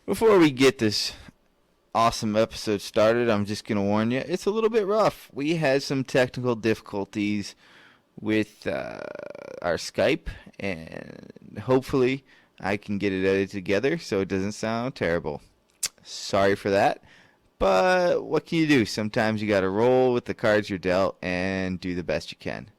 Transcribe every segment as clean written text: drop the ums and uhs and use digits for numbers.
Before we get this awesome episode started, I'm just going to warn you, it's a little bit rough. We had some technical difficulties with our Skype, and hopefully I can get it edited together so it doesn't sound terrible. Sorry for that, but what can you do? Sometimes you got to roll with the cards you're dealt and do the best you can.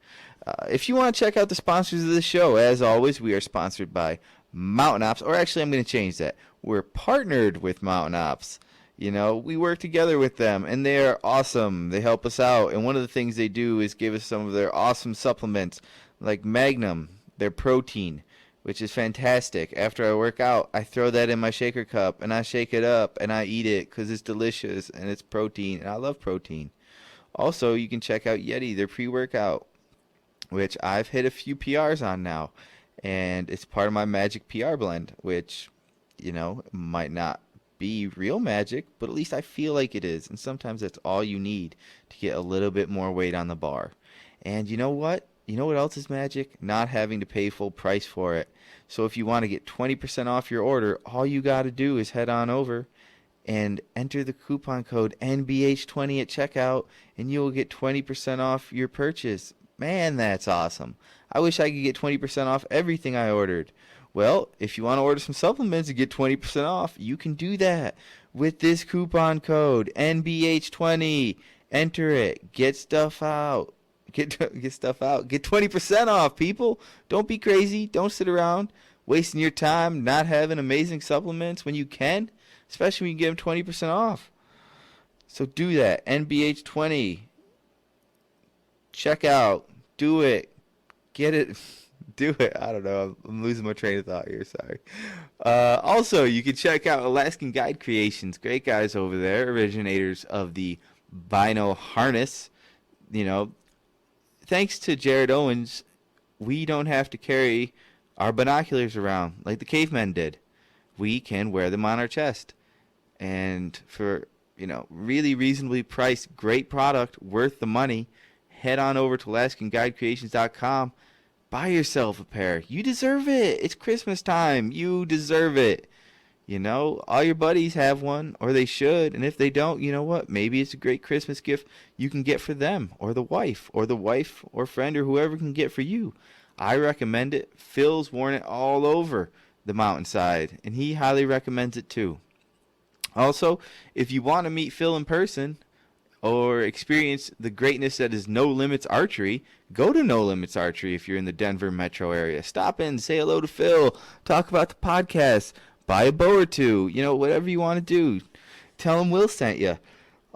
If you want to check out the sponsors of the show, as always, we are sponsored by Mountain Ops, or actually, I'm going to change that. We're partnered with Mountain Ops. You know, we work together with them, and they are awesome. They help us out, and one of the things they do is give us some of their awesome supplements, like Magnum, their protein, which is fantastic. After I work out, I throw that in my shaker cup, and I shake it up, and I eat it because it's delicious, and it's protein, and I love protein. Also, you can check out Yeti, their pre-workout, which I've hit a few PRs on now, and it's part of my magic PR blend, which, you know, might not be real magic, but at least I feel like it is, and sometimes that's all you need to get a little bit more weight on the bar. And you know what? You know what else is magic? Not having to pay full price for it. So if you want to get 20% off your order, all you got to do is head on over and enter the coupon code NBH20 at checkout, and you will get 20% off your purchase. Man, that's awesome. I wish I could get 20% off everything I ordered. Well, if you want to order some supplements and get 20% off, you can do that with this coupon code NBH20. Enter it. Get stuff out. Get stuff out. Get 20% off, people. Don't be crazy. Don't sit around wasting your time not having amazing supplements when you can, especially when you get them 20% off. So do that. NBH20. Check out. Do it. Get it. Do it. I don't know. I'm losing my train of thought here. Sorry. Also, you can check out Alaskan Guide Creations. Great guys over there. Originators of the Bino harness. You know, thanks to Jared Owens, we don't have to carry our binoculars around like the cavemen did. We can wear them on our chest. And for, you know, really reasonably priced, great product, worth the money, head on over to AlaskanGuideCreations.com. Buy yourself a pair. You deserve it. It's Christmas time. You deserve it. You know, all your buddies have one, or they should. And if they don't, you know what? Maybe it's a great Christmas gift you can get for them, or the wife or friend, or whoever can get for you. I recommend it. Phil's worn it all over the mountainside, and he highly recommends it too. Also, if you want to meet Phil in person, or experience the greatness that is No Limits Archery, go to No Limits Archery if you're in the Denver metro area. Stop in, say hello to Phil, talk about the podcast, buy a bow or two, you know, whatever you want to do. Tell him Will sent you.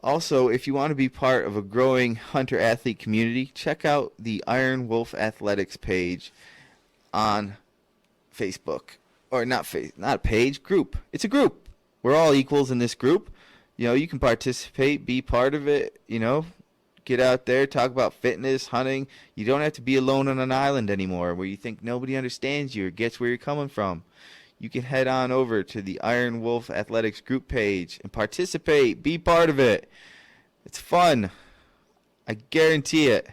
Also, if you want to be part of a growing hunter-athlete community, check out the Iron Wolf Athletics page on Facebook. Or not a page, group. It's a group. We're all equals in this group. You know, you can participate, be part of it, you know, get out there, talk about fitness, hunting. You don't have to be alone on an island anymore where you think nobody understands you or gets where you're coming from. You can head on over to the Iron Wolf Athletics group page and participate, be part of it. It's fun. I guarantee it.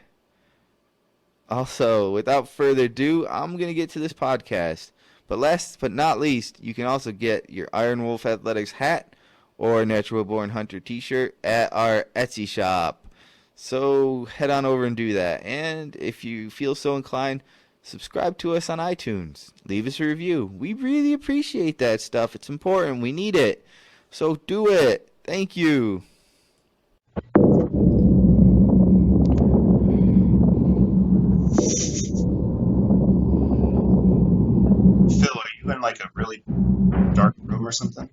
Also, without further ado, I'm going to get to this podcast. But last but not least, you can also get your Iron Wolf Athletics hat or Natural Born Hunter t-shirt at our Etsy shop. So head on over and do that. And if you feel so inclined, subscribe to us on iTunes. Leave us a review. We really appreciate that stuff. It's important. We need it. So do it. Thank you. Phil, are you in like a really dark room or something?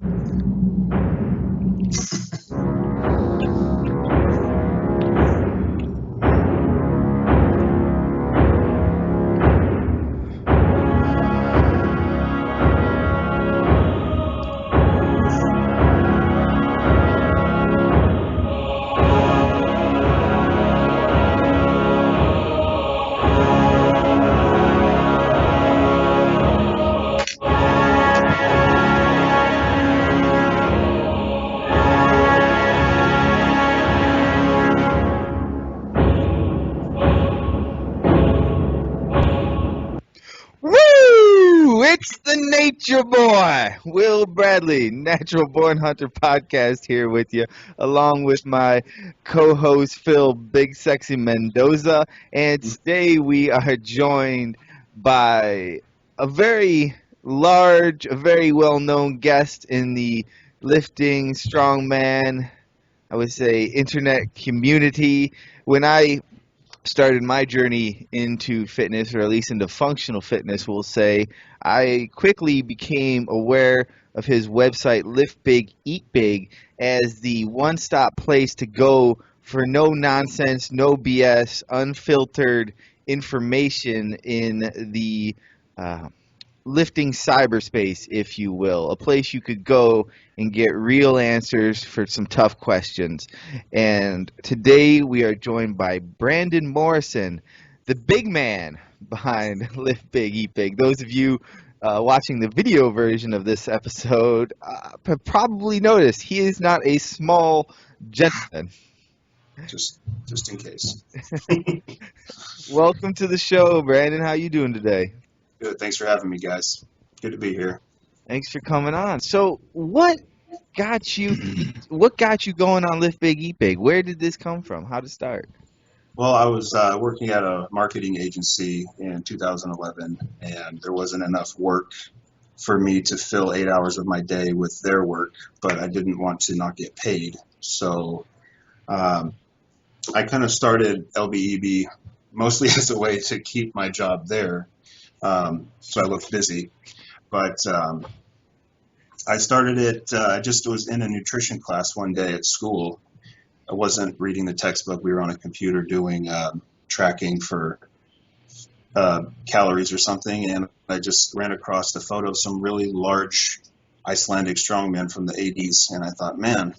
It's the Nature Boy, Will Bradley, Natural Born Hunter podcast here with you, along with my co-host Phil Big Sexy Mendoza. And today we are joined by a very large, a very well-known guest in the lifting strongman, I would say, internet community. When I started my journey into fitness, or at least into functional fitness, we'll say, I quickly became aware of his website, Lift Big, Eat Big, as the one-stop place to go for no nonsense, no BS, unfiltered information in the lifting cyberspace, if you will, a place you could go and get real answers for some tough questions. And today we are joined by Brandon Morrison, the big man behind Lift Big, Eat Big. Those of you watching the video version of this episode have probably noticed he is not a small gentleman. Just in case. Welcome to the show, Brandon. How you doing today? Good. Thanks for having me, guys. Good to be here. Thanks for coming on. So, what got you going on Lift Big Eat Big? Where did this come from? How did it start? Well, I was working at a marketing agency in 2011, and there wasn't enough work for me to fill 8 hours of my day with their work, but I didn't want to not get paid. So I kind of started LBEB mostly as a way to keep my job there. So I looked busy, but I started it, I just was in a nutrition class one day at school. I wasn't reading the textbook. We were on a computer doing tracking for calories or something, and I just ran across the photo of some really large Icelandic strongmen from the 80s, and I thought, man,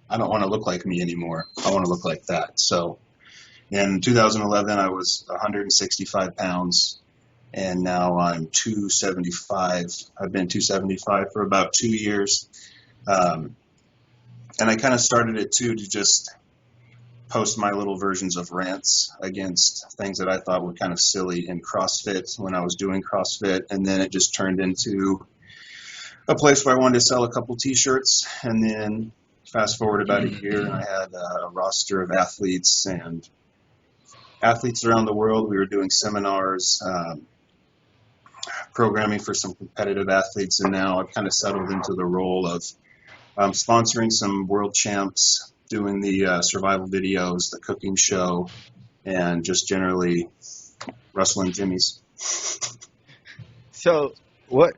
I don't want to look like me anymore. I want to look like that. So in 2011, I was 165 pounds. And now I'm 275. I've been 275 for about 2 years. And I kind of started it, too, to just post my little versions of rants against things that I thought were kind of silly in CrossFit when I was doing CrossFit. And then it just turned into a place where I wanted to sell a couple T-shirts. And then fast forward about a year, and I had a roster of athletes and athletes around the world. We were doing seminars, programming for some competitive athletes, and now I've kind of settled into the role of sponsoring some world champs, doing the survival videos, the cooking show, and just generally wrestling jimmies. So what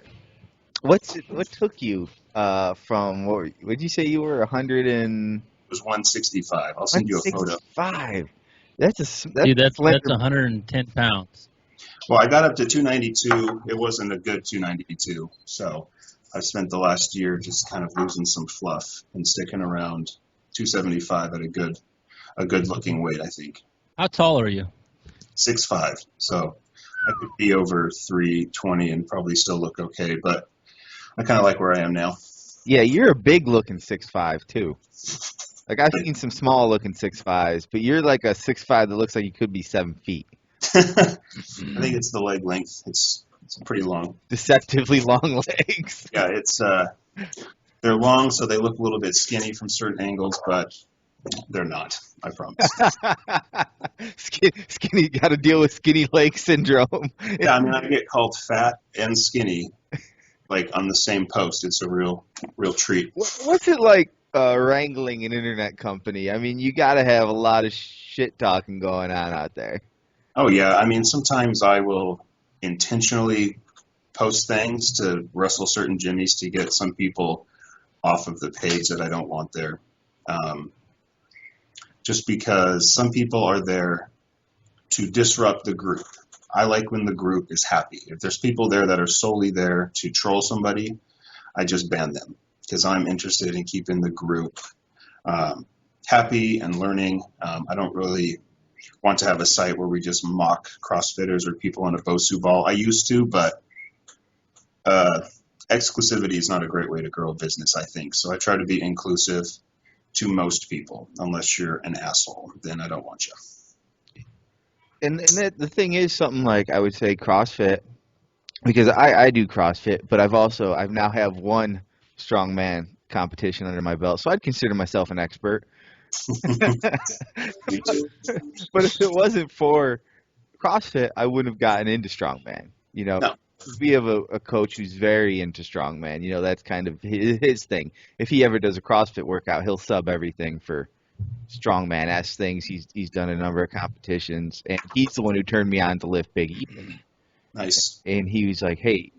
took you from what did you say you were 100 and It was 165. I'll send you a photo. 165. That's Dude, that's slender. 110 pounds. Well, I got up to 292. It wasn't a good 292, so I spent the last year just kind of losing some fluff and sticking around 275 at a good looking weight, I think. How tall are you? 6'5", so I could be over 320 and probably still look okay, but I kind of like where I am now. Yeah, you're a big looking 6'5" too. Like I've seen some small looking 6'5s, but you're like a 6'5" that looks like you could be 7 feet. I think it's the leg length. It's pretty long. Deceptively long legs. Yeah, it's they're long, so they look a little bit skinny from certain angles, but they're not. I promise. Skinny, got to deal with skinny leg syndrome. Yeah, I mean, I get called fat and skinny, like on the same post. It's a real treat. What's it like wrangling an internet company? I mean, you got to have a lot of shit talking going on out there. Oh, yeah. I mean, sometimes I will intentionally post things to wrestle certain jimmies to get some people off of the page that I don't want there. Just because some people are there to disrupt the group. I like when the group is happy. If there's people there that are solely there to troll somebody, I just ban them because I'm interested in keeping the group happy and learning. I don't really want to have a site where we just mock CrossFitters or people on a BOSU ball. I used to, but exclusivity is not a great way to grow a business, I think. So I try to be inclusive to most people. Unless you're an asshole, then I don't want you. And the thing is, something like, I would say, CrossFit because I do CrossFit, but I've now have one strongman competition under my belt, so I'd consider myself an expert. Me too. But if it wasn't for CrossFit, I wouldn't have gotten into strongman. No. We have a coach who's very into strongman. That's kind of his thing. If he ever does a CrossFit workout, he'll sub everything for strongman as things. He's done a number of competitions, and he's the one who turned me on to lift big. Nice. And he was like, "Hey,"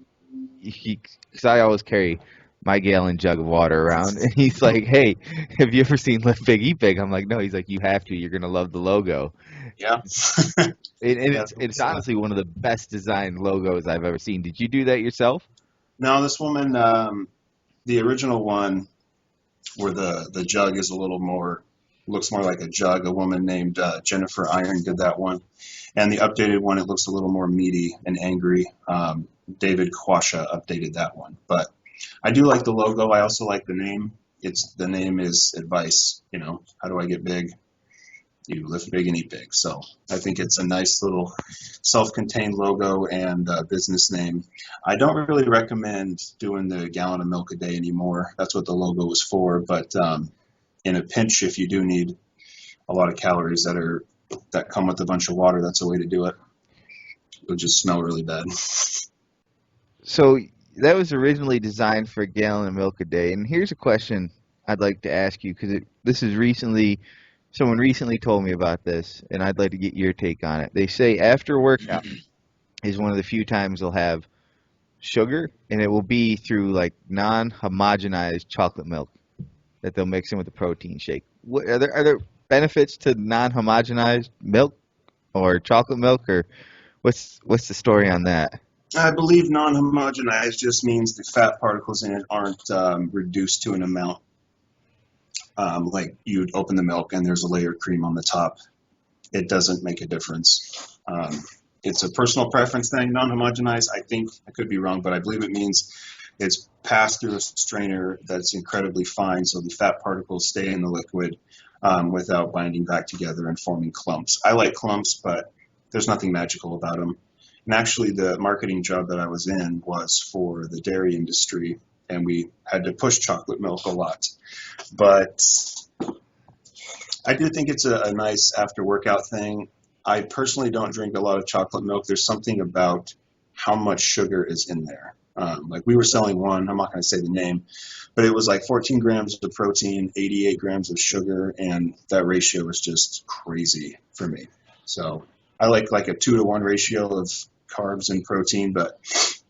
because I always carry my gallon jug of water around, and he's like, "Hey, have you ever seen Lift Big Eat Big?" I'm like, "No." He's like, "You have to. You're gonna love the logo." Yeah. And Yeah, it's honestly one of the best designed logos I've ever seen. Did you do that yourself? no, this woman, the original one where the jug is a little more, looks more like a jug. A woman named Jennifer Iron did that one. And the updated one, it looks a little more meaty and angry. David Quasha updated that one. But I do like the logo. I also like the name. The name is advice. How do I get big? You lift big and eat big. So I think it's a nice little self-contained logo and business name. I don't really recommend doing the gallon of milk a day anymore. That's what the logo was for. But in a pinch, if you do need a lot of calories that come with a bunch of water, that's a way to do it. It'll just smell really bad. So that was originally designed for a gallon of milk a day. And here's a question I'd like to ask you because this is someone recently told me about this, and I'd like to get your take on it. They say after workout is one of the few times they'll have sugar, and it will be through like non-homogenized chocolate milk that they'll mix in with the protein shake. Are there benefits to non-homogenized milk or chocolate milk, or what's the story on that? I believe non-homogenized just means the fat particles in it aren't reduced to an amount. Like you'd open the milk and there's a layer of cream on the top. It doesn't make a difference. It's a personal preference thing. Non-homogenized, I think, I could be wrong, but I believe it means it's passed through a strainer that's incredibly fine, so the fat particles stay in the liquid without binding back together and forming clumps. I like clumps, but there's nothing magical about them. And actually, the marketing job that I was in was for the dairy industry, and we had to push chocolate milk a lot. But I do think it's a nice after workout thing. I personally don't drink a lot of chocolate milk. There's something about how much sugar is in there. Like we were selling one, I'm not going to say the name, but it was like 14 grams of protein, 88 grams of sugar, and that ratio was just crazy for me. So I like a 2-to-1 ratio of carbs and protein, but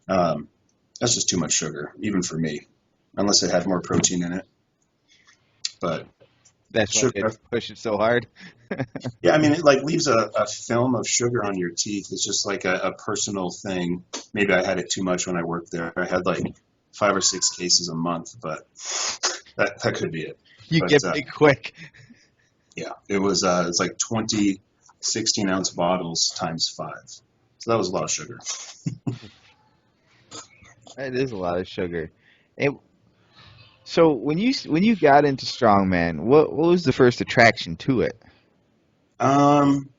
that's just too much sugar, even for me, unless it had more protein in it. But That's why they sugar, push it so hard. yeah, I mean, it like leaves a film of sugar on your teeth. It's just like a personal thing. Maybe I had it too much when I worked there. I had like 5 or 6 cases a month, but that could be it. You But get big quick. yeah, it's like 20 16-ounce bottles times 5. So that was a lot of sugar. That is a lot of sugar. And so when you got into strongman, what was the first attraction to it? Um,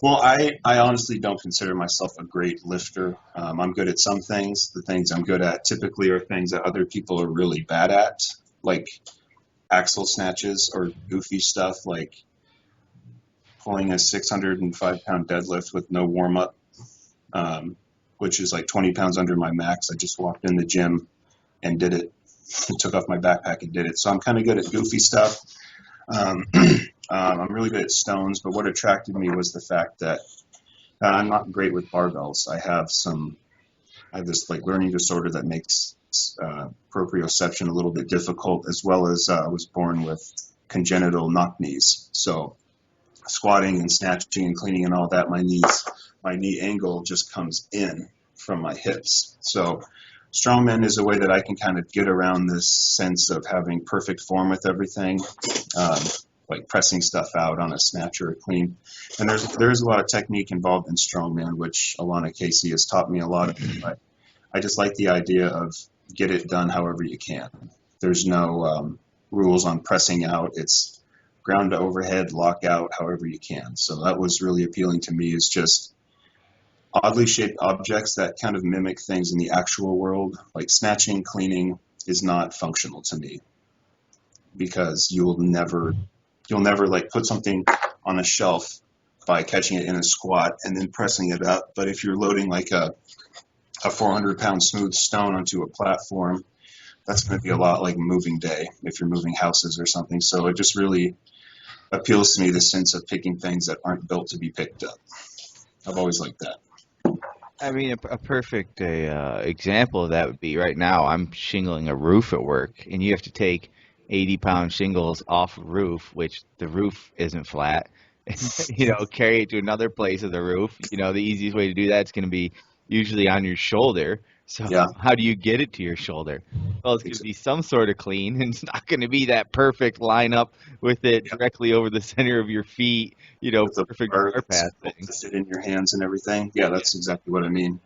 well, I honestly don't consider myself a great lifter. I'm good at some things. The things I'm good at typically are things that other people are really bad at, like axle snatches or goofy stuff like pulling a 605-pound deadlift with no warm-up, which is like 20 pounds under my max. I just walked in the gym and did it. Took off my backpack and did it. So I'm kind of good at goofy stuff. I'm really good at stones, but what attracted me was the fact that I'm not great with barbells. I have this like learning disorder that makes proprioception a little bit difficult, as well as I was born with congenital knock knees. So squatting and snatching and cleaning and all that, my knee angle just comes in from my hips. So strongman is a way that I can kind of get around this sense of having perfect form with everything, like pressing stuff out on a snatch or a clean. And there's a lot of technique involved in strongman, which Alana Casey has taught me a lot of. But I just like the idea of get it done however you can. There's no rules on pressing out. It's ground to overhead, lock out, however you can. So that was really appealing to me, is just oddly shaped objects that kind of mimic things in the actual world, like snatching, cleaning, is not functional to me because you'll never like put something on a shelf by catching it in a squat and then pressing it up. But if you're loading like a 400-pound smooth stone onto a platform, that's going to be a lot like moving day if you're moving houses or something. So it just really appeals to me, the sense of picking things that aren't built to be picked up. I've always liked that. I mean, a perfect example of that would be right now I'm shingling a roof at work, and you have to take 80-pound shingles off a roof, which the roof isn't flat, carry it to another place of the roof. The easiest way to do that is going to be usually on your shoulder. So Yeah. how do you get it to your shoulder? Well, it's going to be some sort of clean, and it's not going to be that perfect lineup with it directly over the center of your feet, With the perfect bar bar path that's thing. to fit in your hands and everything. Yeah, that's exactly what I mean.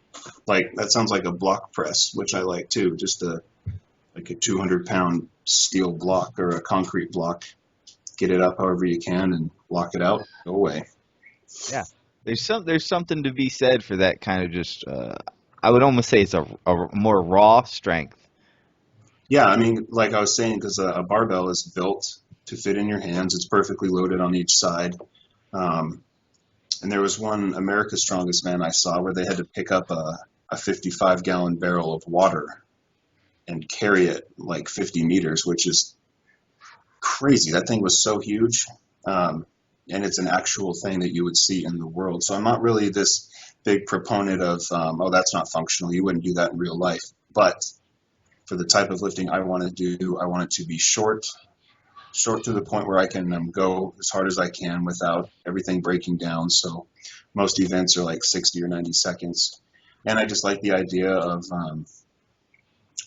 Like that sounds like a block press, which I like too. Just like a 200-pound steel block or a concrete block. Get it up however you can and block it out. Go away. Yeah, there's something to be said for that kind of just. I would almost say it's a more raw strength. Yeah, I mean, like I was saying, because a barbell is built to fit in your hands. It's perfectly loaded on each side. Um, and there was one America's Strongest Man I saw where they had to pick up a 55-gallon barrel of water and carry it like 50 meters, which is crazy. That thing was so huge. And it's an actual thing that you would see in the world. So I'm not really this big proponent of, oh, that's not functional. You wouldn't do that in real life. But for the type of lifting I want to do, I want it to be short to the point where I can go as hard as I can without everything breaking down. So most events are like 60 or 90 seconds. And I just like the idea of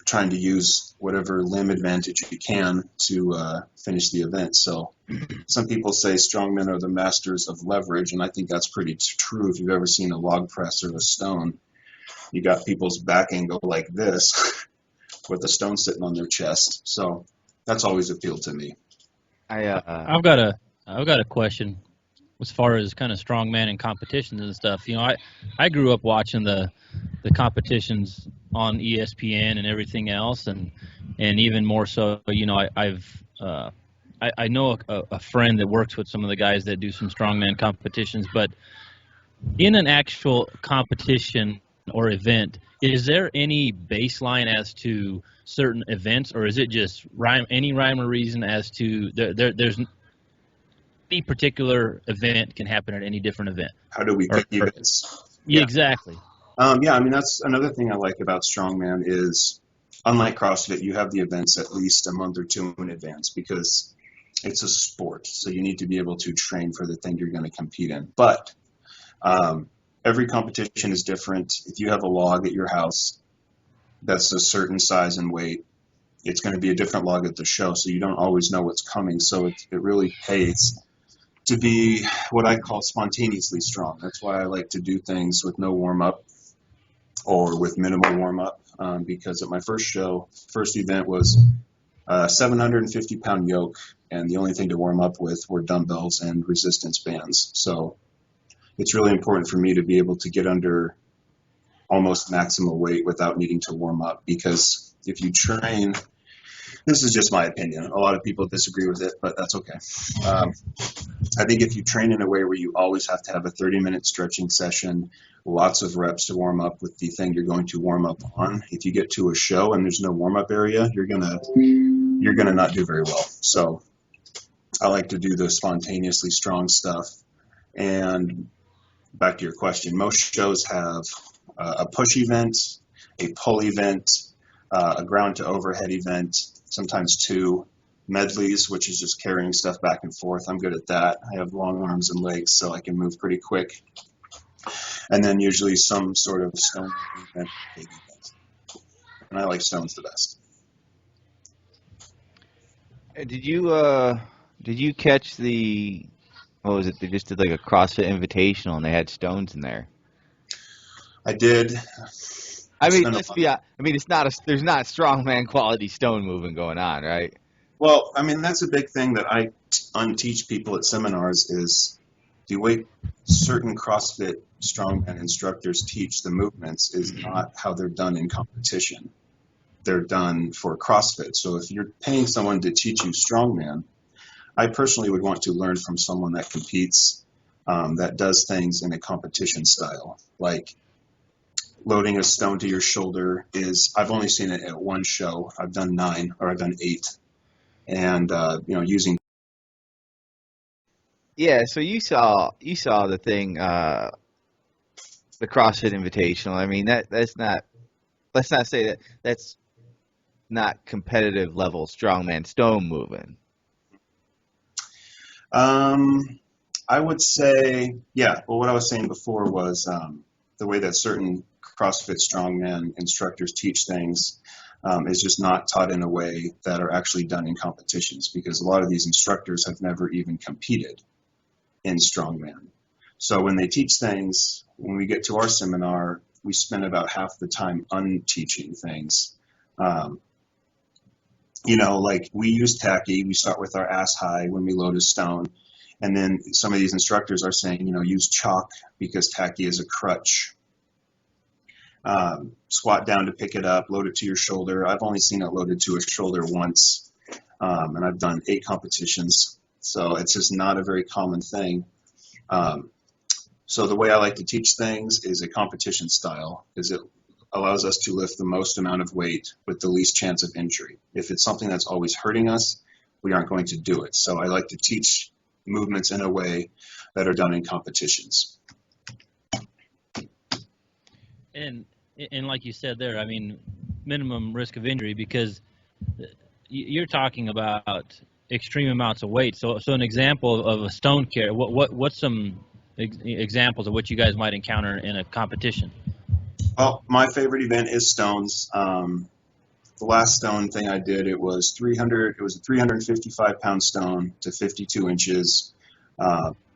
trying to use whatever limb advantage you can to finish the event. So some people say strongmen are the masters of leverage, and I think that's pretty true. If you've ever seen a log press or a stone, you got people's back angle like this with the stone sitting on their chest. So that's always appealed to me. I've got a question as far as kind of strongman and competitions and stuff. I grew up watching the competitions on ESPN and everything else, and even more so, I know a friend that works with some of the guys that do some strongman competitions, but in an actual competition or event, is there any baseline as to certain events, or is it just any rhyme or reason as to there's any particular event can happen at any different event? How do we pick events? Yeah, exactly. Yeah, I mean, that's another thing I like about strongman is, unlike CrossFit, you have the events at least a month or two in advance because it's a sport. So you need to be able to train for the thing you're going to compete in. But every competition is different. If you have a log at your house that's a certain size and weight, it's going to be a different log at the show. So you don't always know what's coming. So it really pays to be what I call spontaneously strong. That's why I like to do things with no warm-up or with minimal warm-up, because at my first event was a 750-pound yoke, and the only thing to warm up with were dumbbells and resistance bands. So it's really important for me to be able to get under almost maximal weight without needing to warm up, because if you train, this is just my opinion, a lot of people disagree with it, but that's okay. I think if you train in a way where you always have to have a 30-minute stretching session, lots of reps to warm up with the thing you're going to warm up on, if you get to a show and there's no warm-up area, you're gonna not do very well. So I like to do the spontaneously strong stuff. And back to your question, most shows have a push event, a pull event, a ground to overhead event, sometimes two medleys, which is just carrying stuff back and forth. I'm good at that. I have long arms and legs, so I can move pretty quick. And then usually some sort of stone event. And I like stones the best. Did you catch what was it? They just did like a CrossFit Invitational, and they had stones in there. I did. I mean, there's not strongman quality stone moving going on, right? Well, I mean, that's a big thing that I unteach people at seminars is the way certain CrossFit strongman instructors teach the movements is not how they're done in competition. They're done for CrossFit. So if you're paying someone to teach you strongman, I personally would want to learn from someone that competes, that does things in a competition style. Like loading a stone to your shoulder I've only seen it at one show. I've done 9 or I've done 8. And, using. Yeah, so you saw the thing, the CrossFit Invitational. I mean, let's not say that's not competitive level strongman stone moving. I would say, yeah. Well, what I was saying before was the way that certain CrossFit strongman instructors teach things is just not taught in a way that are actually done in competitions, because a lot of these instructors have never even competed in strongman. So when they teach things, when we get to our seminar, we spend about half the time unteaching things. Like we use tacky. We start with our ass high when we load a stone. And then some of these instructors are saying, use chalk because tacky is a crutch. Squat down to pick it up, load it to your shoulder. I've only seen it loaded to a shoulder once, and I've done 8 competitions. So it's just not a very common thing. So the way I like to teach things is a competition style, because it allows us to lift the most amount of weight with the least chance of injury. If it's something that's always hurting us, we aren't going to do it. So I like to teach movements in a way that are done in competitions. And like you said there, I mean, minimum risk of injury, because you're talking about extreme amounts of weight. So an example of a stone carry, what's some examples of what you guys might encounter in a competition? Well, my favorite event is stones. The last stone thing I did, it was a 355-pound stone to 52 inches,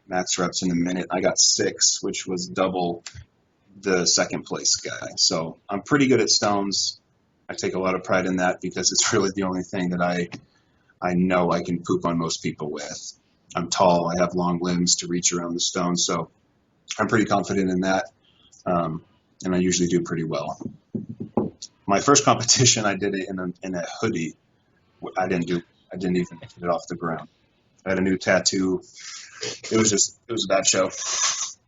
max reps in a minute. I got 6, which was double the second place guy. So I'm pretty good at stones. I take a lot of pride in that because it's really the only thing that I know I can poop on most people with. I'm tall. I have long limbs to reach around the stone. So I'm pretty confident in that. And I usually do pretty well. My first competition, I did it in a hoodie. I didn't even get it off the ground. I had a new tattoo. It was a bad show,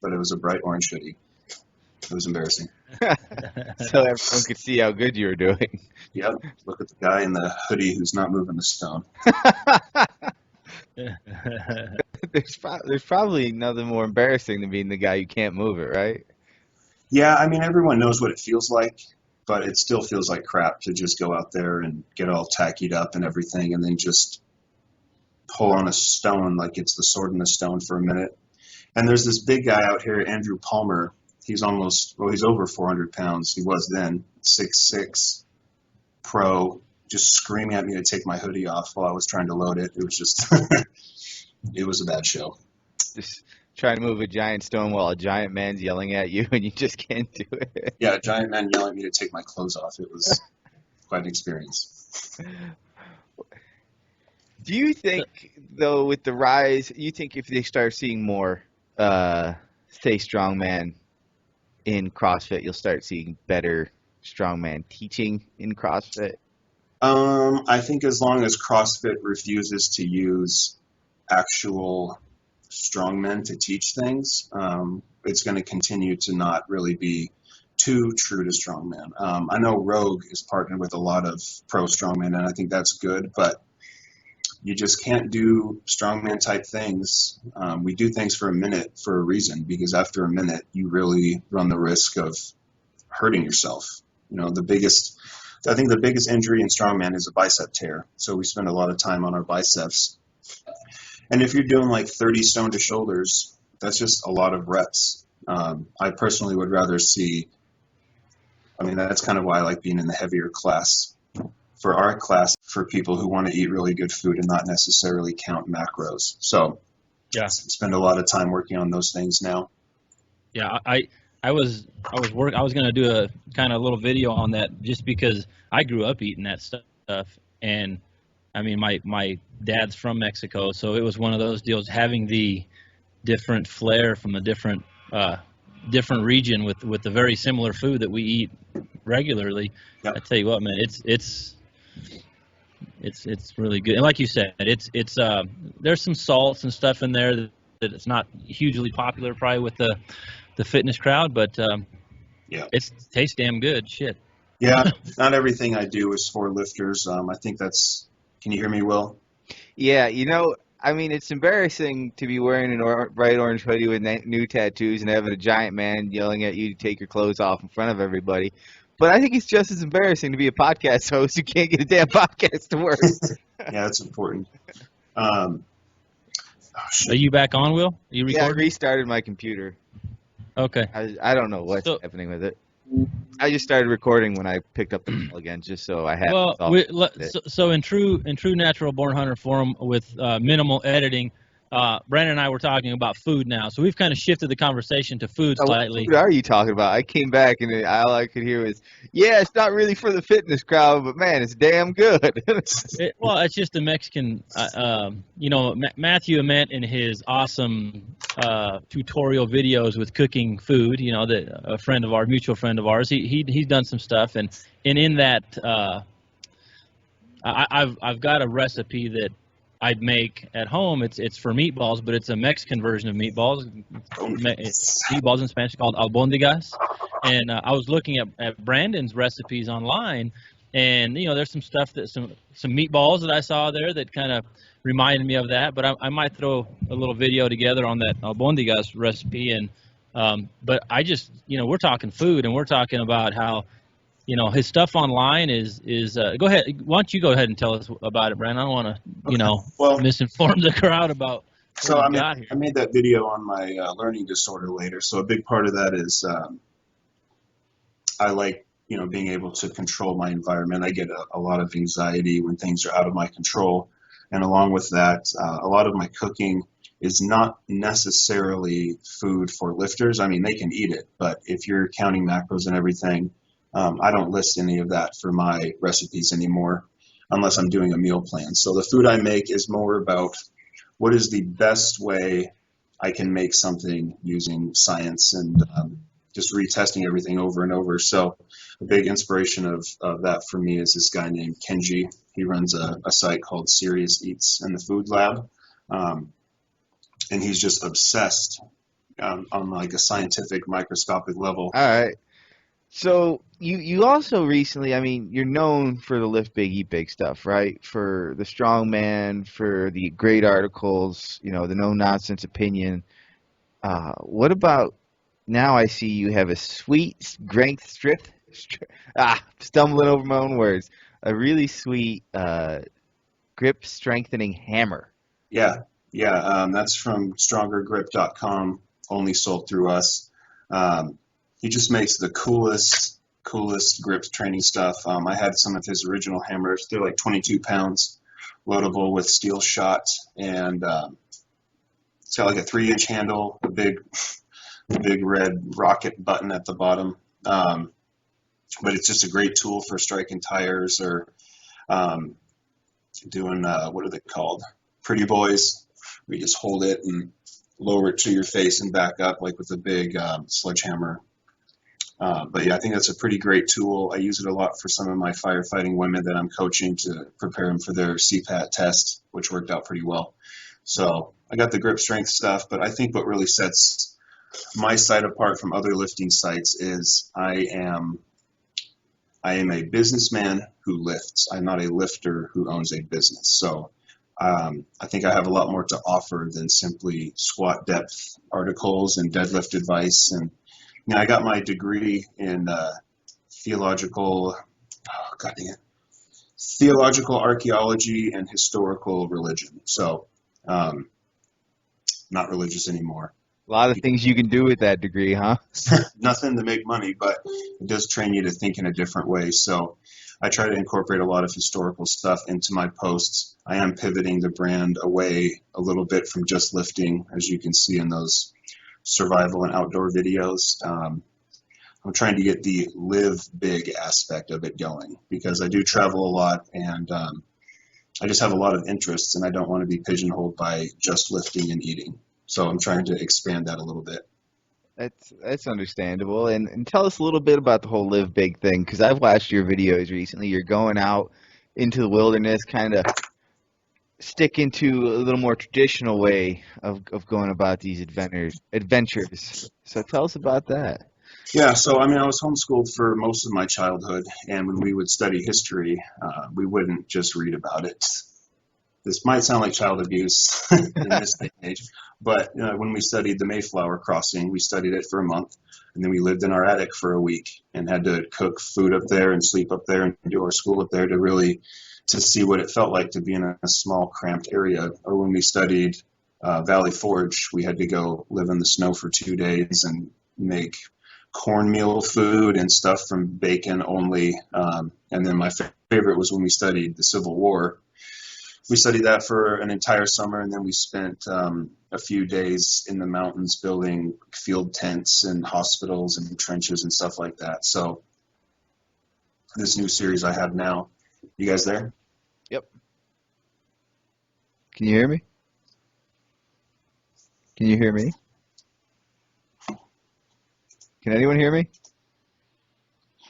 but it was a bright orange hoodie. It was embarrassing. So everyone could see how good you were doing. Yep. Look at the guy in the hoodie who's not moving the stone. There's probably nothing more embarrassing than being the guy who can't move it, right? Yeah, I mean, everyone knows what it feels like, but it still feels like crap to just go out there and get all tacked up and everything and then just pull on a stone like it's the sword in the stone for a minute. And there's this big guy out here, Andrew Palmer. He's over 400 pounds. He was then 6'6", pro, just screaming at me to take my hoodie off while I was trying to load it. It was just, it was a bad show. Just trying to move a giant stone while a giant man's yelling at you and you just can't do it. Yeah, a giant man yelling at me to take my clothes off. It was quite an experience. Do you think, though, with the rise, you think if they start seeing more, say, strongman in CrossFit, you'll start seeing better strongman teaching in CrossFit? I think as long as CrossFit refuses to use actual strongmen to teach things, it's going to continue to not really be too true to strongman. I know Rogue is partnered with a lot of pro strongmen, and I think that's good, but you just can't do strongman type things. We do things for a minute for a reason, because after a minute, you really run the risk of hurting yourself. You know, I think the biggest injury in strongman is a bicep tear. So we spend a lot of time on our biceps. And if you're doing like 30 stone to shoulders, that's just a lot of reps. I personally would rather see, that's kind of why I like being in the heavier class. For our class, for people who want to eat really good food and not necessarily count macros. So yeah, spend a lot of time working on those things now. Yeah, I was going to do a kind of little video on that, just because I grew up eating that stuff, and I mean my dad's from Mexico, so it was one of those deals, having the different flair from a different region with a very similar food that we eat regularly. Yep. I tell you what, man, it's really good. And like you said, it's there's some salts and stuff in there that it's not hugely popular probably with the fitness crowd, but Yeah. it tastes damn good. Shit. Yeah, not everything I do is for lifters. I think that's. Can you hear me, Will? Yeah, I mean, it's embarrassing to be wearing an bright orange hoodie with new tattoos and having a giant man yelling at you to take your clothes off in front of everybody. But I think it's just as embarrassing to be a podcast host who can't get a damn podcast to work. Yeah, that's important. Oh, shit. Are you back on, Will? Are you Yeah, I recording? restarted my computer. Okay. I don't know what's happening with it. I just started recording when I picked up the call again, just so I had. Well, so in true natural born hunter form with minimal editing, Brandon and I were talking about food now. So we've kind of shifted the conversation to food slightly. What are you talking about? I came back and all I could hear was, "Yeah, it's not really for the fitness crowd, but man, it's damn good." Well, it's just the Mexican. Matthew Ament in his awesome tutorial videos with cooking food. That a mutual friend of ours. He's done some stuff, and in that, I've got a recipe that I'd make at home. It's for meatballs, but it's a Mexican version of meatballs. It's meatballs in Spanish called albóndigas. And I was looking at Brandon's recipes online, and there's some stuff some meatballs that I saw there that kind of reminded me of that. But I might throw a little video together on that albóndigas recipe. And but I just we're talking food, and we're talking about how his stuff online is go ahead. Why don't you go ahead and tell us about it, Brandon? I don't want to misinform the crowd about. So I made that video on my learning disorder later. So a big part of that is I like being able to control my environment. I get a lot of anxiety when things are out of my control, and along with that, a lot of my cooking is not necessarily food for lifters. I mean, they can eat it, but if you're counting macros and everything. I don't list any of that for my recipes anymore unless I'm doing a meal plan. So the food I make is more about what is the best way I can make something using science and just retesting everything over and over. So a big inspiration of that for me is this guy named Kenji. He runs a site called Serious Eats in the Food Lab. And he's just obsessed on like a scientific microscopic level. All right. So you also recently, I mean, you're known for the Lift Big, Eat Big stuff, right? For the strongman, for the great articles, the no-nonsense opinion. What about now I see you have a sweet strength stumbling over my own words. A really sweet grip strengthening hammer. Yeah. That's from strongergrip.com, only sold through us. He just makes the coolest grip training stuff. I had some of his original hammers. They're like 22 pounds, loadable with steel shot, and it's got like a 3-inch handle, a big red rocket button at the bottom. But it's just a great tool for striking tires or doing, what are they called? Pretty boys. We just hold it and lower it to your face and back up like with a big sledgehammer. But yeah, I think that's a pretty great tool. I use it a lot for some of my firefighting women that I'm coaching to prepare them for their CPAT test, which worked out pretty well. So I got the grip strength stuff, but I think what really sets my site apart from other lifting sites is I am a businessman who lifts. I'm not a lifter who owns a business. So I think I have a lot more to offer than simply squat depth articles and deadlift advice. And I got my degree in theological archaeology and historical religion. So not religious anymore. A lot of things you can do with that degree, huh? Nothing to make money, but it does train you to think in a different way. So I try to incorporate a lot of historical stuff into my posts. I am pivoting the brand away a little bit from just lifting, as you can see in those survival and outdoor videos. I'm trying to get the live big aspect of it going because I do travel a lot and I just have a lot of interests and I don't want to be pigeonholed by just lifting and eating. So I'm trying to expand that a little bit. That's understandable. And tell us a little bit about the whole live big thing, because I've watched your videos recently. You're going out into the wilderness, kind of sticking to a little more traditional way of going about these adventures. So tell us about that. Yeah, so I mean, I was homeschooled for most of my childhood, and when we would study history, we wouldn't just read about it. This might sound like child abuse in this day and age, but when we studied the Mayflower crossing, we studied it for a month, and then we lived in our attic for a week and had to cook food up there and sleep up there and do our school up there to see what it felt like to be in a small, cramped area. Or when we studied Valley Forge, we had to go live in the snow for 2 days and make cornmeal food and stuff from bacon only. And then my favorite was when we studied the Civil War. We studied that for an entire summer, and then we spent a few days in the mountains building field tents and hospitals and trenches and stuff like that. So this new series I have now, you guys there? Yep. Can you hear me? Can you hear me? Can anyone hear me?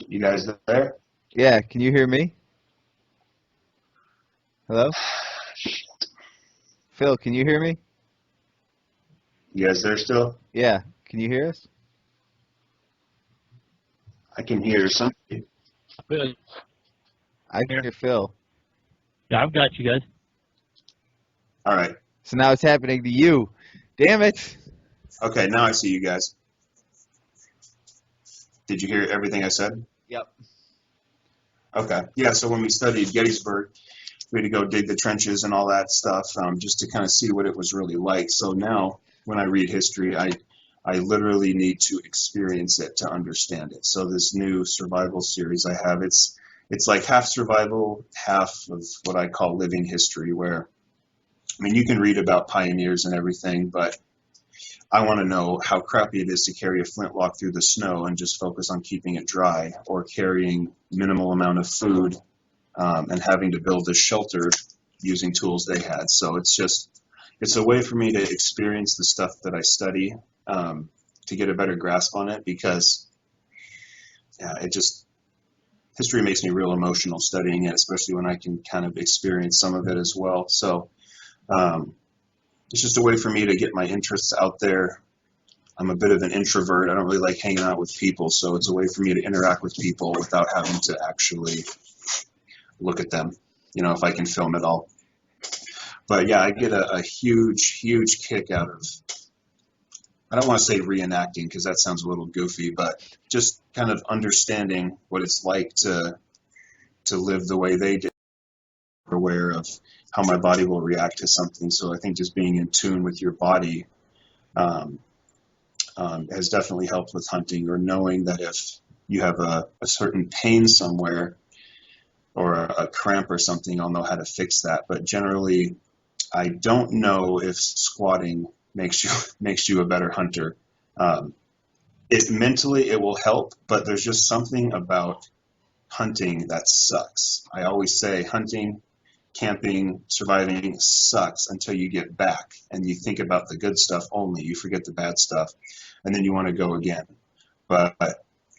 You guys there? Yeah, can you hear me? Hello? Phil, can you hear me? You guys there still? Yeah, can you hear us? I can hear something. I can hear Phil. Yeah, I've got you guys. All right. So now it's happening to you. Damn it. Okay, now I see you guys. Did you hear everything I said? Yep. Okay. Yeah, so when we studied Gettysburg, we had to go dig the trenches and all that stuff just to kind of see what it was really like. So now when I read history, I literally need to experience it to understand it. So this new survival series I have, it's like half survival, half of what I call living history, where, I mean, you can read about pioneers and everything, but I want to know how crappy it is to carry a flintlock through the snow and just focus on keeping it dry, or carrying minimal amount of food and having to build a shelter using tools they had. So it's a way for me to experience the stuff that I study to get a better grasp on it, because history makes me real emotional studying it, especially when I can kind of experience some of it as well. So it's just a way for me to get my interests out there. I'm a bit of an introvert. I don't really like hanging out with people, so it's a way for me to interact with people without having to actually look at them, if I can film it all. But yeah, I get a huge, huge kick out of, I don't want to say reenacting because that sounds a little goofy, but just kind of understanding what it's like to live the way they did, aware of how my body will react to something. So I think just being in tune with your body has definitely helped with hunting, or knowing that if you have a certain pain somewhere or a cramp or something, I'll know how to fix that. But generally, I don't know if squatting makes you a better hunter. Mentally it will help, but there's just something about hunting that sucks. I always say hunting, camping, surviving sucks until you get back and you think about the good stuff only. You forget the bad stuff, and then you want to go again. But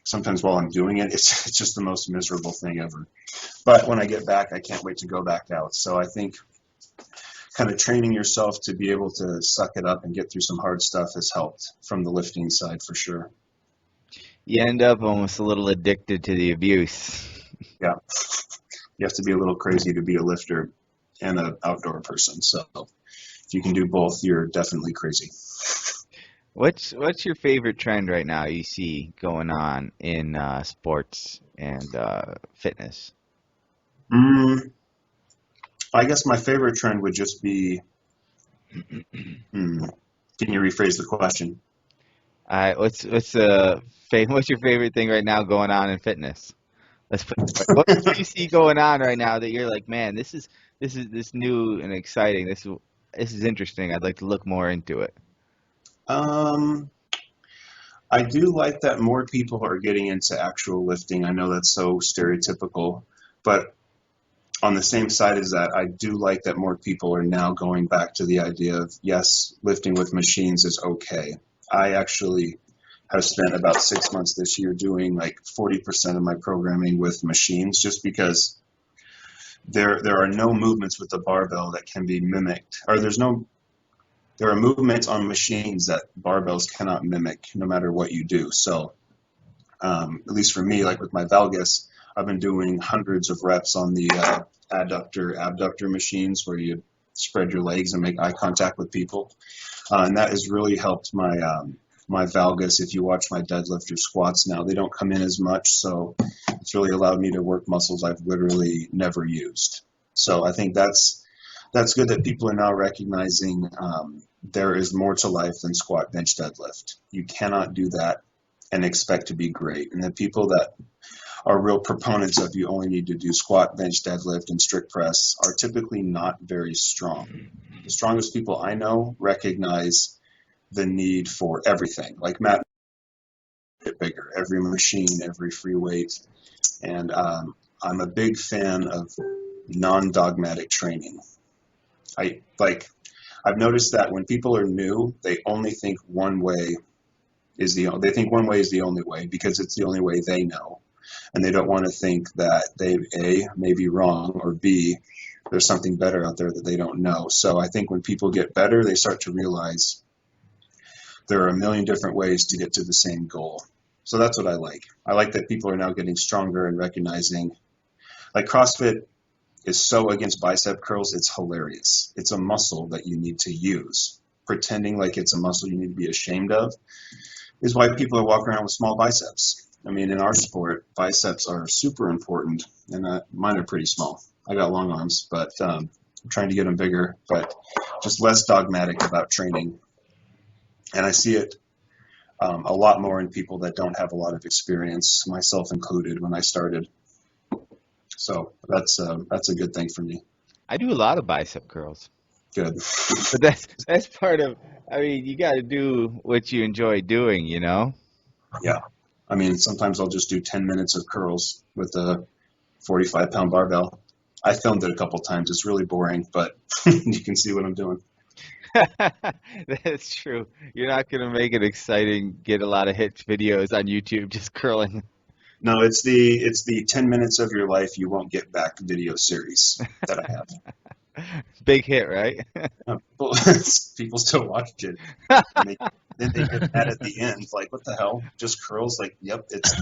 sometimes while I'm doing it, it's just the most miserable thing ever. But when I get back, I can't wait to go back out. So I think kind of training yourself to be able to suck it up and get through some hard stuff has helped from the lifting side for sure. You end up almost a little addicted to the abuse. Yeah. You have to be a little crazy to be a lifter and an outdoor person. So if you can do both, you're definitely crazy. What's your favorite trend right now you see going on in sports and fitness? I guess my favorite trend would just be, can you rephrase the question? What's your favorite thing right now going on in fitness? Let's put it this way. What do you see going on right now that you're like, man, this is new and exciting. This is interesting. I'd like to look more into it. I do like that more people are getting into actual lifting. I know that's so stereotypical, but on the same side as that, I do like that more people are now going back to the idea of, yes, lifting with machines is okay. I actually have spent about 6 months this year doing like 40% of my programming with machines, just because there are no movements with the barbell that can be mimicked, or there are movements on machines that barbells cannot mimic no matter what you do. So at least for me, like with my valgus, I've been doing hundreds of reps on the adductor abductor machines where you spread your legs and make eye contact with people, and that has really helped my valgus. If you watch my deadlift or squats now, they don't come in as much, so it's really allowed me to work muscles I've literally never used. So I think that's good that people are now recognizing there is more to life than squat, bench, deadlift. You cannot do that and expect to be great. And the people that are real proponents of you only need to do squat, bench, deadlift, and strict press are typically not very strong. The strongest people I know recognize the need for everything. Like Matt, get bigger, every machine, every free weight. And I'm a big fan of non-dogmatic training. I've noticed that when people are new, they only think one way is the only way because it's the only way they know. And they don't want to think that they, A, may be wrong, or B, there's something better out there that they don't know. So I think when people get better, they start to realize there are a million different ways to get to the same goal. So that's what I like. I like that people are now getting stronger and recognizing, like CrossFit is so against bicep curls, it's hilarious. It's a muscle that you need to use. Pretending like it's a muscle you need to be ashamed of is why people are walking around with small biceps. I mean, in our sport, biceps are super important, and mine are pretty small. I got long arms, but I'm trying to get them bigger, but just less dogmatic about training. And I see it a lot more in people that don't have a lot of experience, myself included, when I started. So that's a good thing for me. I do a lot of bicep curls, Good. but that's part of. I mean, you got to do what you enjoy doing, you know. Yeah. I mean, sometimes I'll just do 10 minutes of curls with a 45-pound barbell. I filmed it a couple times. It's really boring, but you can see what I'm doing. That's true. You're not gonna make it exciting, get a lot of hits videos on YouTube just curling. No, it's the 10 minutes of your life you won't get back video series that I have. Big hit, right? People, people still watch it. And then they get mad at the end, like, what the hell? Just curls? Like, yep, it's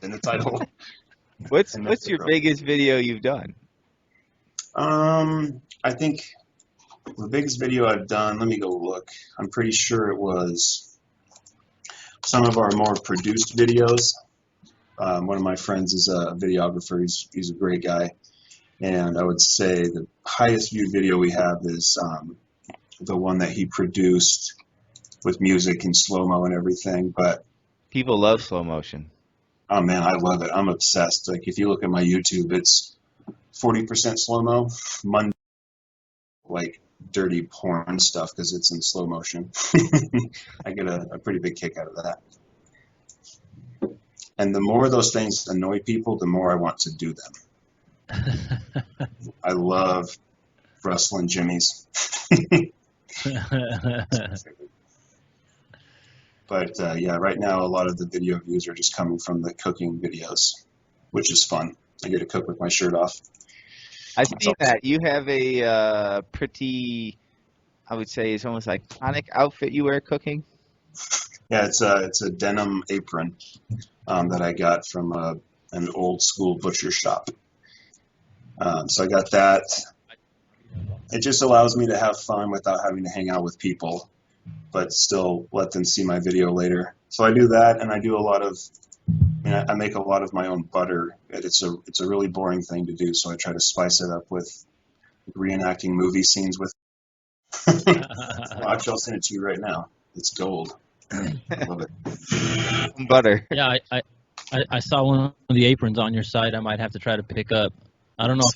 in the title. What's your biggest video you've done? I think the biggest video I've done, let me go look. I'm pretty sure it was some of our more produced videos. One of my friends is a videographer. He's a great guy. And I would say the highest viewed video we have is the one that he produced with music and slow-mo and everything. But People love slow motion. oh man, I love it. I'm obsessed. Like if you look at my YouTube, it's 40% slow-mo, like dirty porn stuff because it's in slow motion. I get a pretty big kick out of that. And the more those things annoy people, the more I want to do them. I love rustling jimmies. But yeah, right now a lot of the video views are just coming from the cooking videos, which is fun. I get to cook with my shirt off. I see that you have a pretty, I would say, it's almost iconic outfit you wear cooking. Yeah, it's a denim apron that I got from an old school butcher shop. So I got that. It just allows me to have fun without having to hang out with people, but still let them see my video later. So I do that, and I do a lot of, I make a lot of my own butter. It's a really boring thing to do, so I try to spice it up with reenacting movie scenes with. Actually, I'll send it to you right now. It's gold. I love it. Butter. Yeah, I saw one of the aprons on your site. I might have to try to pick up. I don't know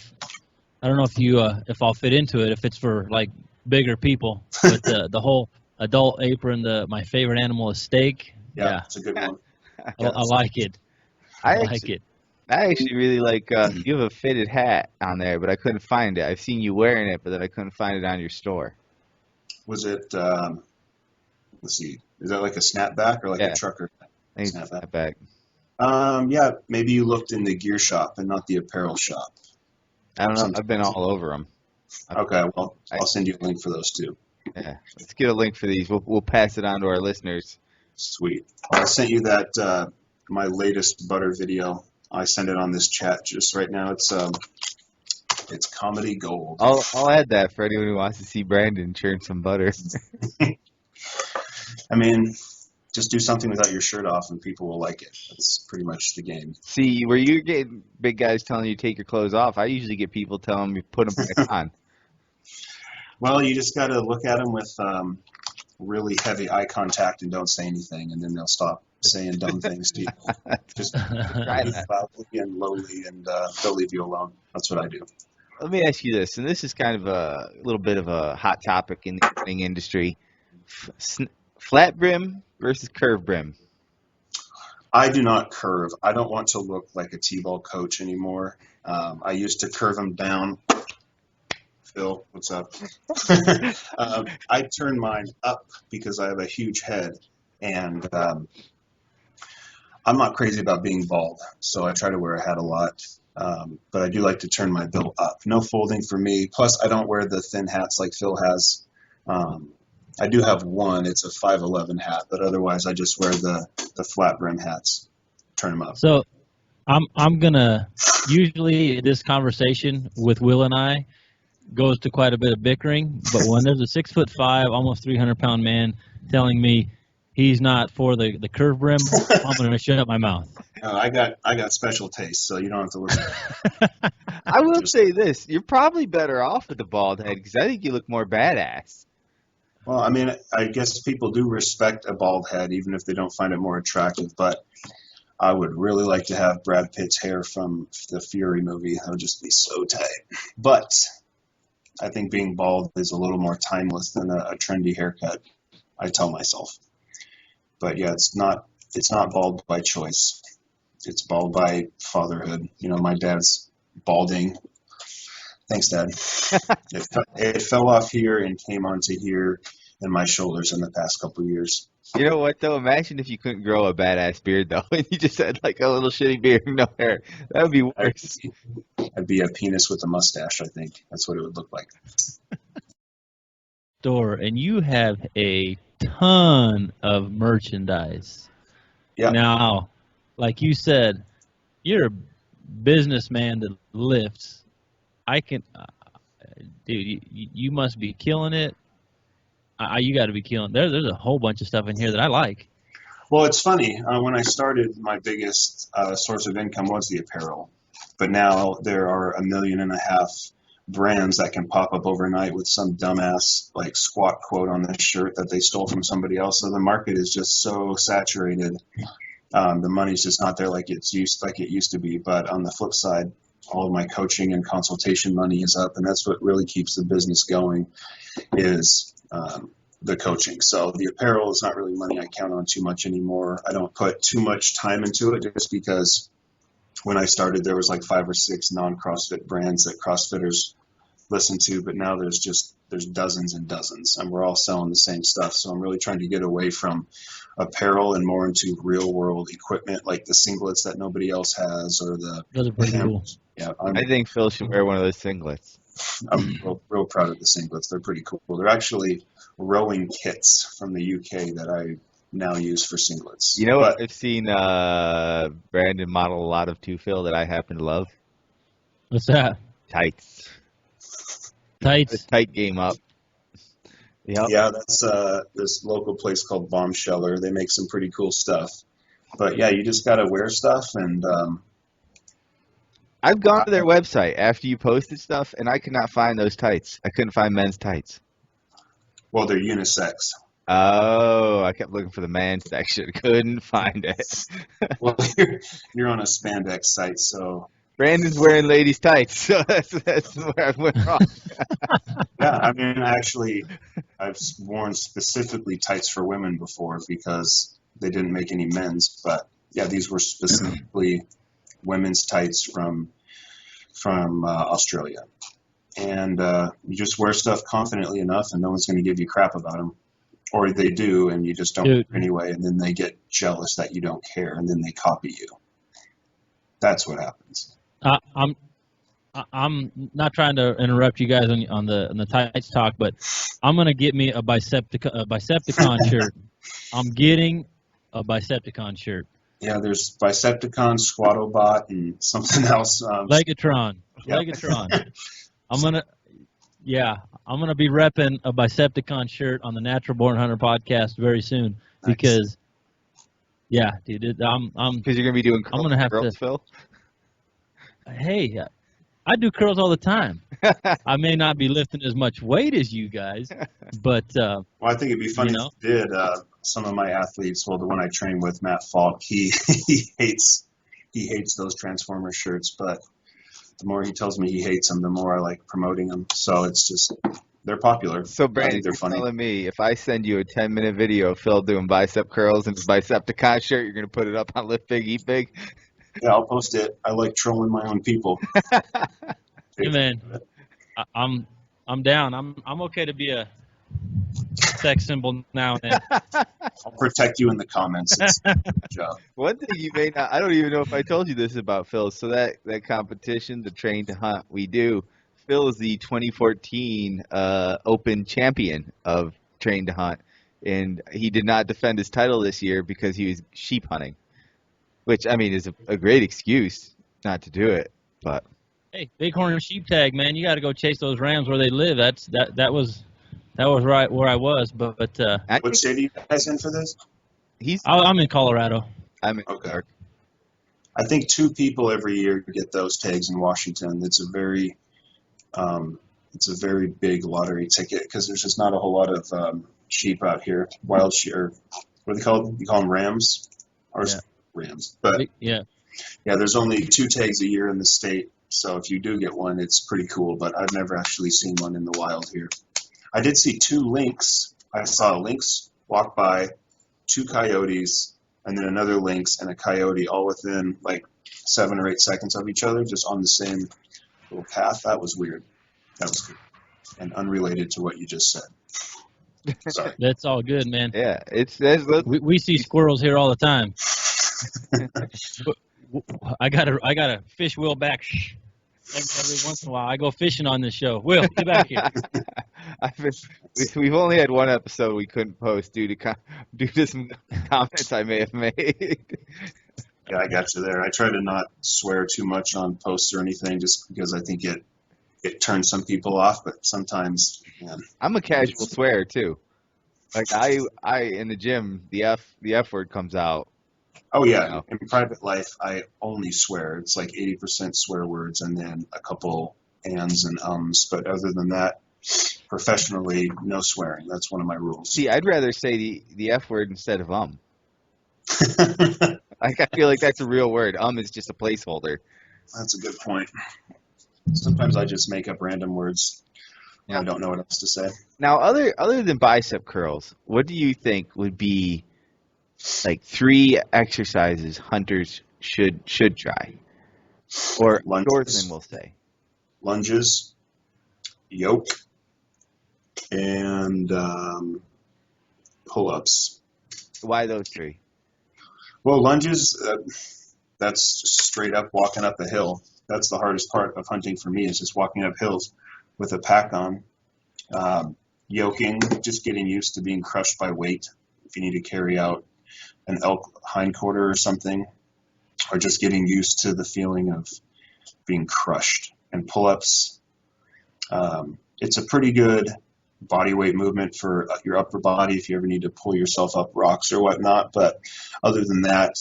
if I'll fit into it, if it's for like bigger people. But the whole adult apron, my favorite animal is steak. Yeah, it's a good one. I like it. I like it. I actually really like, you have a fitted hat on there, but I couldn't find it. I've seen you wearing it, but then I couldn't find it on your store. Was it, let's see, is that like a snapback or like a Yeah, trucker I think it's snapback? that bag. Yeah, maybe you looked in the gear shop and not the apparel shop. I don't know. I've been Sometimes. all over them. Okay, well, I, I'll send you a link for those too. yeah, let's get a link for these. We'll pass it on to our listeners. Sweet. I sent you that my latest butter video. I send it on this chat just right now. It's comedy gold. I'll add that for anyone who wants to see Brandon churn some butter. I mean, just do something without your shirt off and people will like it. That's pretty much the game. See, where you're getting big guys telling you to take your clothes off, I usually get people telling me put them back on. Well, you just got to look at them with really heavy eye contact and don't say anything, and then they'll stop saying dumb things to you. Just Try that. loudly and lowly, and they'll leave you alone. That's what I do. Let me ask you this, and this is kind of a little bit of a hot topic in the running industry. Flat brim versus curve brim. I do not curve. I don't want to look like a T-ball coach anymore. I used to curve them down. Phil, what's up? I turn mine up because I have a huge head, and I'm not crazy about being bald, so I try to wear a hat a lot. But I do like to turn my bill up. No folding for me. Plus, I don't wear the thin hats like Phil has. I do have one. It's a 5'11" hat, but otherwise I just wear the flat brim hats. Turn them up. So I'm gonna usually this conversation with Will and I goes to quite a bit of bickering, but when there's a 6'5", almost 300-pound man telling me he's not for the curve brim, I'm gonna shut up my mouth. I got special taste, so you don't have to listen. I will say this: you're probably better off with the bald head because I think you look more badass. Well, I mean, I guess people do respect a bald head, even if they don't find it more attractive. But I would really like to have Brad Pitt's hair from the Fury movie. That would just be so tight. But I think being bald is a little more timeless than a trendy haircut, I tell myself. But yeah, it's not bald by choice. It's bald by fatherhood. You know, my dad's balding. Thanks, Dad. It fell off here and came onto here and my shoulders in the past couple of years. You know what though? Imagine if you couldn't grow a badass beard though, and you just had like a little shitty beard, no hair. That would be worse. I'd be a penis with a mustache, I think. That's what it would look like. Store, and you have a ton of merchandise. Yeah. Now, like you said, you're a businessman that lifts. I can, dude. You must be killing it. You got to be killing. There's a whole bunch of stuff in here that I like. Well, it's funny. When I started, my biggest source of income was the apparel. But now there are 1.5 million brands that can pop up overnight with some dumbass like squat quote on the shirt that they stole from somebody else. So the market is just so saturated. The money's just not there like it used to be. But on the flip side, all of my coaching and consultation money is up, and that's what really keeps the business going is the coaching. So the apparel is not really money I count on too much anymore. I don't put too much time into it just because when I started, there was like 5 or 6 non-CrossFit brands that CrossFitters listen to, but now there's dozens and dozens, and we're all selling the same stuff. So I'm really trying to get away from apparel and more into real world equipment like the singlets that nobody else has or the Those are pretty cool. Yeah, I think Phil should wear one of those singlets. I'm real proud of the singlets. They're pretty cool. They're actually rowing kits from the UK that I now use for singlets. You know what I've seen Brandon model a lot of too, Phil, that I happen to love? What's that? Tights. Tights. The tight game up. Yep. Yeah, that's this local place called Bombsheller. They make some pretty cool stuff. But yeah, you just got to wear stuff. And I've gone to their website after you posted stuff, and I could not find those tights. I couldn't find men's tights. Well, they're unisex. Oh, I kept looking for the men's section. Couldn't find it. Well, you're on a spandex site, so. Brandon's wearing ladies' tights, so that's where I went wrong. Yeah, I mean, actually, I've worn specifically tights for women before because they didn't make any men's. But yeah, these were specifically women's tights from Australia. And you just wear stuff confidently enough, and no one's going to give you crap about them. Or they do, and you just don't Dude. anyway, and then they get jealous that you don't care, and then they copy you. That's what happens. I'm not trying to interrupt you guys on the tights talk, but I'm gonna get me a Bicepticon shirt. I'm getting a Bicepticon shirt. Yeah, there's Bicepticon, Squattobot, and something else. Legatron. Yeah. Legatron. I'm gonna be repping a Bicepticon shirt on the Natural Born Hunter podcast very soon because, yeah, dude, Because you're gonna be doing. I'm gonna have curls, to. Phil. Hey, I do curls all the time. I may not be lifting as much weight as you guys, but Well, I think it'd be funny if you did. Some of my athletes, well, the one I train with, Matt Falk, he hates those Transformer shirts, but the more he tells me he hates them, the more I like promoting them. So it's just, they're popular. So I Brandon, think they're you're funny. telling me if I send you a 10-minute video of Phil doing bicep curls in his Bicepticon shirt, you're gonna put it up on Lift Big, Eat Big? Yeah, I'll post it. I like trolling my own people. hey, man, I'm down. I'm okay to be a sex symbol now and then. I'll protect you in the comments. It's a good job. One thing you may not, I don't even know if I told you this about Phil. So that competition, the Train to Hunt, we do. Phil is the 2014 Open champion of Train to Hunt, and he did not defend his title this year because he was sheep hunting, which I mean is a great excuse not to do it. But Hey, Bighorn sheep tag, man, you got to go chase those rams where they live. That was right where I was, but I What think state are you guys in for this? I'm in Colorado. I'm in Okay. New York. I think 2 people every year get those tags in Washington. It's a very big lottery ticket because there's just not a whole lot of sheep out here. Wild sheep, or what do they call them? You call them rams? Yeah. Rams. But Yeah. yeah, there's only 2 tags a year in the state. So if you do get one, it's pretty cool. But I've never actually seen one in the wild here. I did see 2 lynx. I saw a lynx walk by, 2 coyotes, and then another lynx and a coyote all within like 7 or 8 seconds of each other, just on the same little path. That was weird. That was good. And unrelated to what you just said. Sorry. That's all good, man. Yeah, We see squirrels here all the time. I got a fish Will back every once in a while. I go fishing on this show. Will, get back here. We've only had one episode we couldn't post due to some comments I may have made. Yeah, I got you there. I try to not swear too much on posts or anything just because I think it turns some people off, but sometimes, man. I'm a casual swearer too. Like I in the gym, the F word comes out. Oh, yeah. You know? In private life, I only swear. It's like 80% swear words and then a couple ands and ums. But other than that, professionally, no swearing. That's one of my rules. See, I'd rather say the F word instead of Like I feel like that's a real word. Is just a placeholder. That's a good point. Sometimes I just make up random words. Yeah. I don't know what else to say. Now, other than bicep curls, what do you think would be like 3 exercises hunters should try, or Lunges. swordsmen will say? Lunges, yoke, and pull-ups. Why those 3? Well, lunges, that's straight up walking up a hill. That's the hardest part of hunting for me, is just walking up hills with a pack on. Yoking, just getting used to being crushed by weight. If you need to carry out an elk hindquarter or something, or just getting used to the feeling of being crushed. And pull-ups, it's a pretty good body weight movement for your upper body if you ever need to pull yourself up rocks or whatnot. But other than that,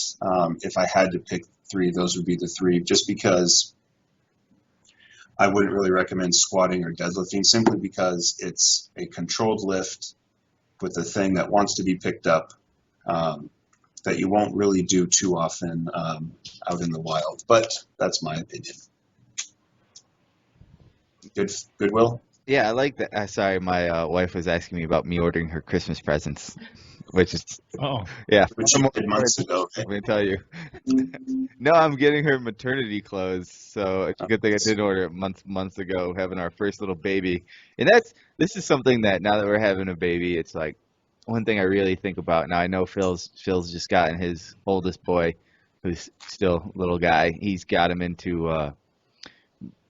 if I had to pick 3, those would be the 3, just because I wouldn't really recommend squatting or deadlifting, simply because it's a controlled lift with a thing that wants to be picked up, that you won't really do too often out in the wild. But that's my opinion. Good, Will? Yeah, I like that. Sorry, my wife was asking me about me ordering her Christmas presents which is Oh, yeah. Which you did months ago. Let me tell you. No, I'm getting her maternity clothes, so it's a good thing I did order it months ago, having our first little baby. And this is something that now that we're having a baby, it's like one thing I really think about. Now I know Phil's just gotten his oldest boy, who's still a little guy. He's got him into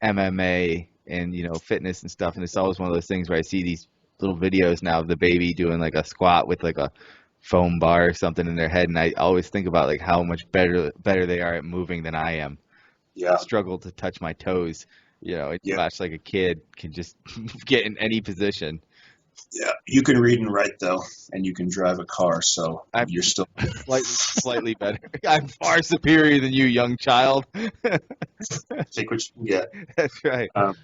MMA and fitness and stuff, and it's always one of those things where I see these little videos now of the baby doing like a squat with like a foam bar or something in their head, and I always think about like how much better they are at moving than I am. Yeah. I struggle to touch my toes. It's Yeah. much like a kid can just get in any position. Yeah. You can read and write though, and you can drive a car, so you're still slightly better. I'm far superior than you, young child. take what you can get. That's right. Well,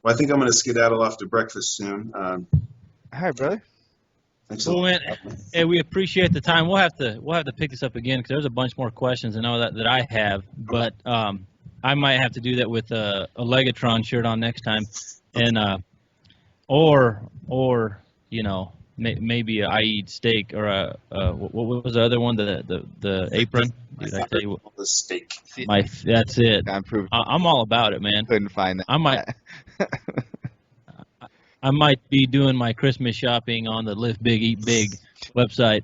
I think I'm going to skedaddle off to breakfast soon. All right, brother. Thanks cool, a lot. man. Hey, we appreciate the time. We'll have to pick this up again because there's a bunch more questions I know that I have, but I might have to do that with a Legatron shirt on next time, and or maybe a I eat steak or a what was the other one, the apron? Did I tell you what? The steak. That's it. I'm all about it, man. Couldn't find that. I might be doing my Christmas shopping on the Live Big Eat Big website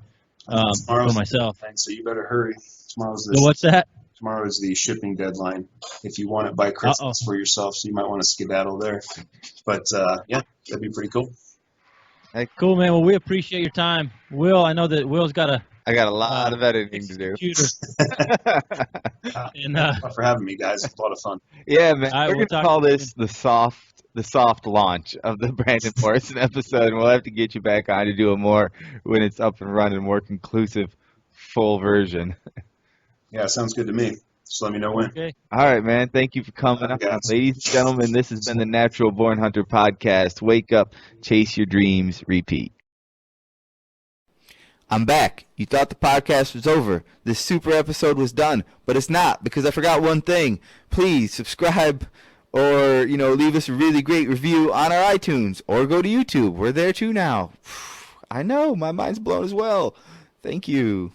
for myself. So you better hurry. What's that? Tomorrow is the shipping deadline. If you want it by Christmas for yourself, so you might want to skedaddle there. But yeah, that'd be pretty cool. Hey. Cool, man. Well, we appreciate your time, Will. I know that Will's got I got a lot of editing to do. And for having me, guys. It's a lot of fun. Yeah, man. We're gonna call this the soft launch of the Brandon Morrison episode, and we'll have to get you back on to do it more when it's up and running, more conclusive, full version. Yeah, sounds good to me. Just let me know when. Okay. All right, man. Thank you for coming up. Ladies and gentlemen, this has been the Natural Born Hunter podcast. Wake up, chase your dreams, repeat. I'm back. You thought the podcast was over. This super episode was done, but it's not, because I forgot one thing. Please subscribe or, leave us a really great review on our iTunes or go to YouTube. We're there too now. I know, my mind's blown as well. Thank you.